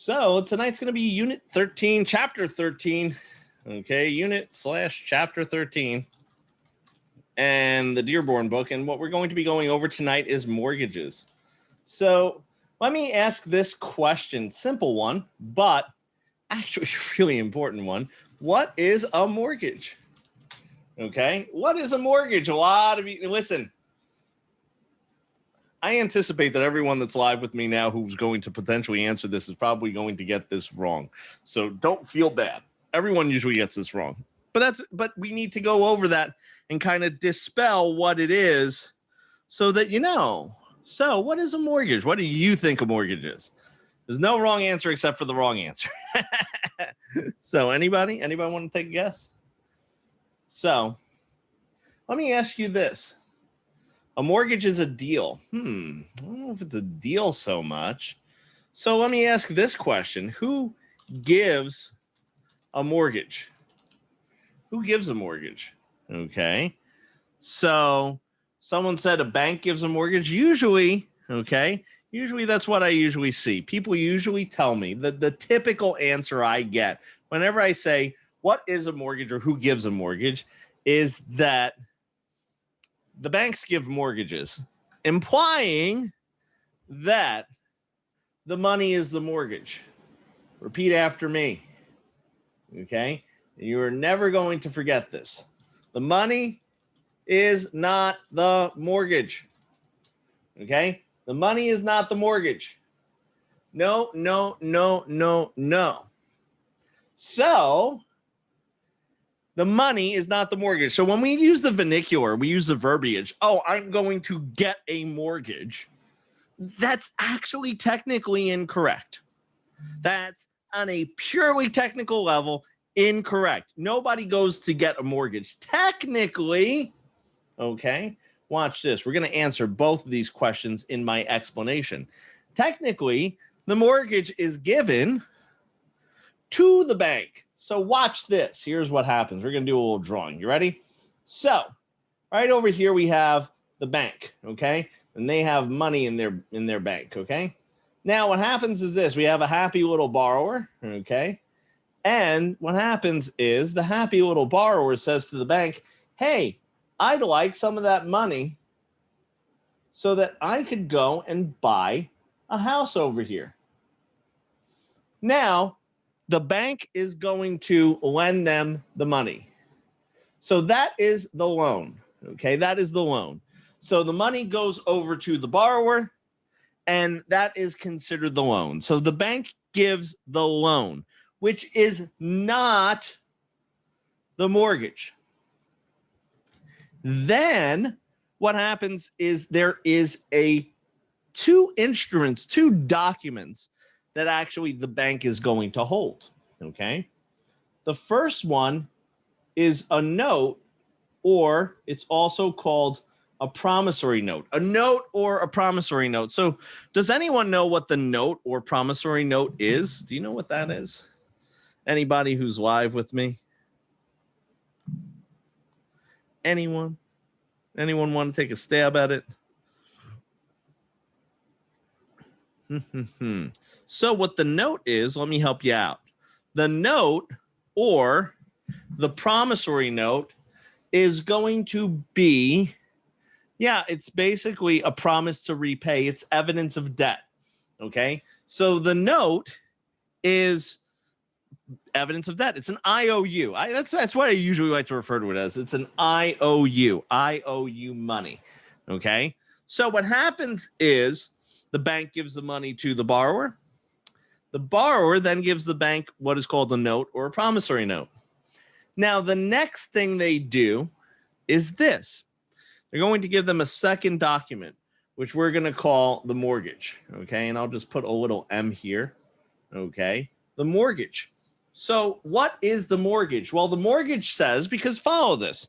So tonight's going to be Unit 13, Chapter 13. Okay, Unit/Chapter 13. And the Dearborn book. And what we're going to be going over tonight is mortgages. So let me ask this question. Simple one, but actually a really important one. What is a mortgage? Okay, what is a mortgage? A lot of you, listen, I anticipate that everyone that's live with me now who's going to potentially answer this is probably going to get this wrong. So don't feel bad. Everyone usually gets this wrong. But we need to go over that and kind of dispel what it is so that you know. So what is a mortgage? What do you think a mortgage is? There's no wrong answer except for the wrong answer. So anybody want to take a guess? So let me ask you this. A mortgage is a deal. I don't know if it's a deal so much. So let me ask this question. Who gives a mortgage? Who gives a mortgage? Okay. So someone said a bank gives a mortgage. Usually, okay, usually that's what I usually see. People usually tell me that the typical answer I get whenever I say, what is a mortgage or who gives a mortgage, is that the banks give mortgages, implying that the money is the mortgage. Repeat after me. Okay? You are never going to forget this. The money is not the mortgage. Okay? The money is not the mortgage. No, no, no, no, no. So the money is not the mortgage. So when we use the vernacular, we use the verbiage, oh, I'm going to get a mortgage. That's actually technically incorrect. That's on a purely technical level incorrect. Nobody goes to get a mortgage. Technically, okay, watch this. We're going to answer both of these questions in my explanation. Technically, the mortgage is given to the bank. So watch this. Here's what happens. We're going to do a little drawing. You ready? So right over here, we have the bank, okay? And they have money in their bank, okay? Now what happens is this. We have a happy little borrower, okay? And what happens is the happy little borrower says to the bank, hey, I'd like some of that money so that I could go and buy a house over here. Now, the bank is going to lend them the money. So that is the loan, okay? That is the loan. So the money goes over to the borrower, and that is considered the loan. So the bank gives the loan, which is not the mortgage. Then what happens is there is two instruments, two documents that actually the bank is going to hold, okay? The first one is a note, or it's also called a promissory note. A note or a promissory note. So does anyone know what the note or promissory note is? Do you know what that is? Anybody who's live with me? Anyone? Anyone want to take a stab at it? So what the note is, let me help you out. The note or the promissory note is going to be, it's basically a promise to repay. It's evidence of debt, okay? So the note is evidence of debt. It's an IOU. That's what I usually like to refer to it as. It's an IOU. I owe you money, okay? So what happens is the bank gives the money to the borrower. The borrower then gives the bank what is called a note or a promissory note. Now, the next thing they do is this. They're going to give them a second document, which we're going to call the mortgage, okay? And I'll just put a little M here, okay? The mortgage. So what is the mortgage? Well, the mortgage says, because follow this,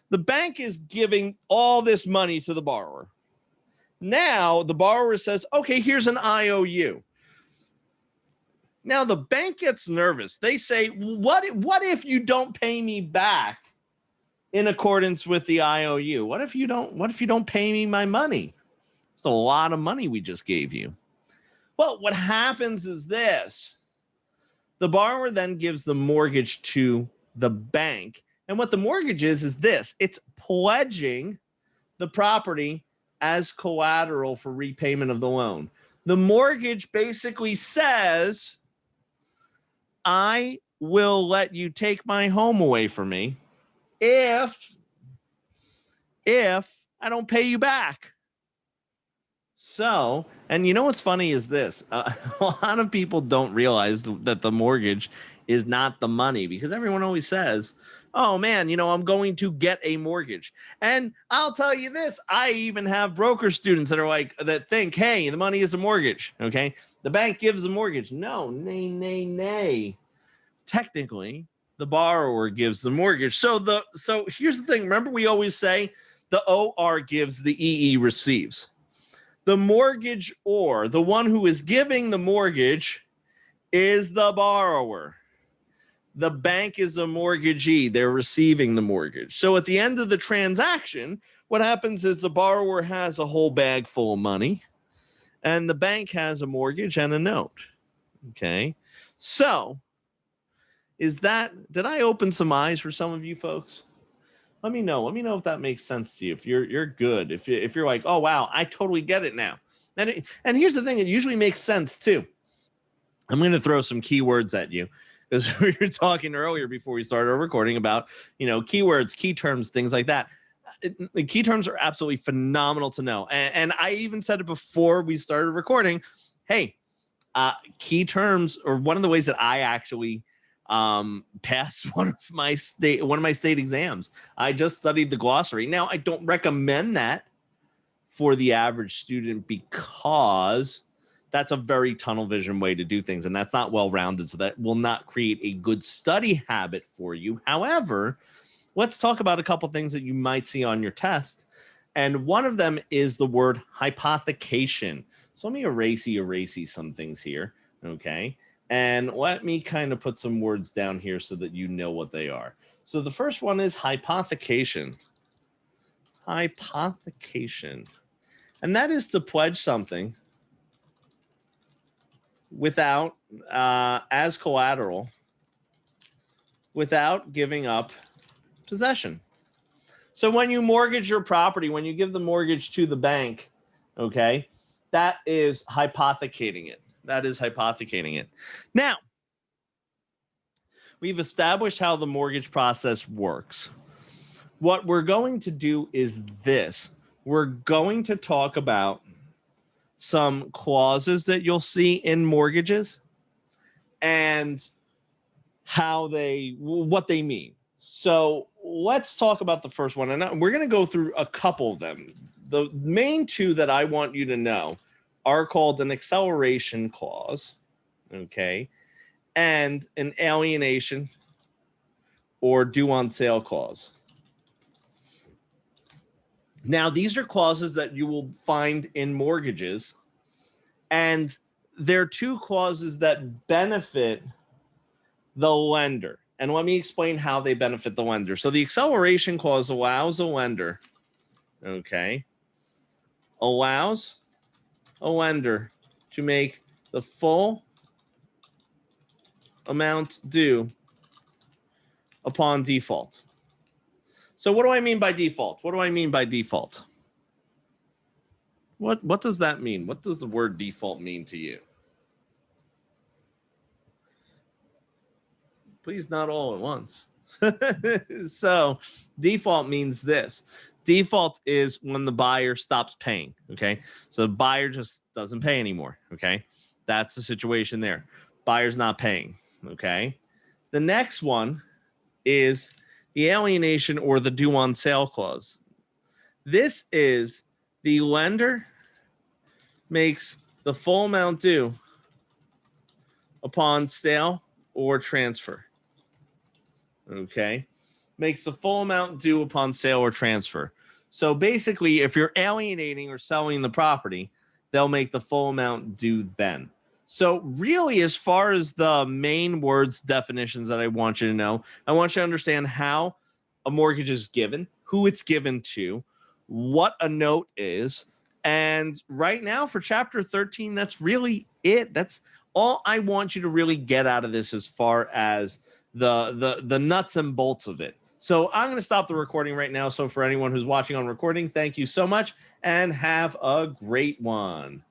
the bank is giving all this money to the borrower. Now the borrower says, okay, here's an IOU. Now the bank gets nervous. They say, what if you don't pay me back in accordance with the IOU? What if you don't pay me my money? It's a lot of money we just gave you. Well, what happens is this. The borrower then gives the mortgage to the bank. And what the mortgage is this. It's pledging the property as collateral for repayment of the loan. The mortgage basically says, I will let you take my home away from me if I don't pay you back. So, and you know what's funny is this. A lot of people don't realize that the mortgage is not the money, because everyone always says, oh man, you know, I'm going to get a mortgage. And I'll tell you this, I even have broker students that are like, that think, hey, the money is a mortgage. Okay. The bank gives the mortgage. No, nay. Technically, the borrower gives the mortgage. So here's the thing. Remember, we always say the OR gives, the EE receives. The mortgage, or the one who is giving the mortgage, is the borrower. The bank is the mortgagee. They're receiving the mortgage. So at the end of the transaction, what happens is the borrower has a whole bag full of money, and the bank has a mortgage and a note. Okay. So did I open some eyes for some of you folks? Let me know. Let me know if that makes sense to you. If you're good. If you're like, oh wow, I totally get it now. And here's the thing, it usually makes sense too. I'm going to throw some keywords at you, because we were talking earlier before we started our recording about, you know, keywords, key terms, things like that. The key terms are absolutely phenomenal to know. And I even said it before we started recording. Hey, key terms, or one of the ways that I actually passed one of my state exams. I just studied the glossary. Now, I don't recommend that for the average student, because that's a very tunnel vision way to do things, and that's not well-rounded, so that will not create a good study habit for you. However, let's talk about a couple things that you might see on your test, and one of them is the word hypothecation. So let me erasey some things here, okay? And let me kind of put some words down here so that you know what they are. So the first one is hypothecation. Hypothecation. And that is to pledge something without, as collateral, without giving up possession. So when you mortgage your property, when you give the mortgage to the bank, okay, that is hypothecating it. That is hypothecating it. Now, we've established how the mortgage process works. What we're going to do is this. We're going to talk about some clauses that you'll see in mortgages and what they mean. So let's talk about the first one. And we're going to go through a couple of them. The main two that I want you to know are called an acceleration clause, okay, and an alienation or due on sale clause. Now, these are clauses that you will find in mortgages, and they're two clauses that benefit the lender. And let me explain how they benefit the lender. So the acceleration clause allows a lender, okay, allows a lender to make the full amount due upon default. So what do I mean by default? What do I mean by default? What does that mean? What does the word default mean to you? Please, not all at once. So default means this. Default is when the buyer stops paying, okay? So the buyer just doesn't pay anymore, okay? That's the situation there. Buyer's not paying, okay? The next one is the alienation or the due on sale clause. This is the lender makes the full amount due upon sale or transfer. Okay, makes the full amount due upon sale or transfer. So basically, if you're alienating or selling the property, they'll make the full amount due then. So really, as far as the main words definitions that I want you to know, I want you to understand how a mortgage is given, who it's given to, what a note is. And right now for chapter 13, that's really it. That's all I want you to really get out of this as far as the nuts and bolts of it. So I'm going to stop the recording right now. So for anyone who's watching on recording, thank you so much and have a great one.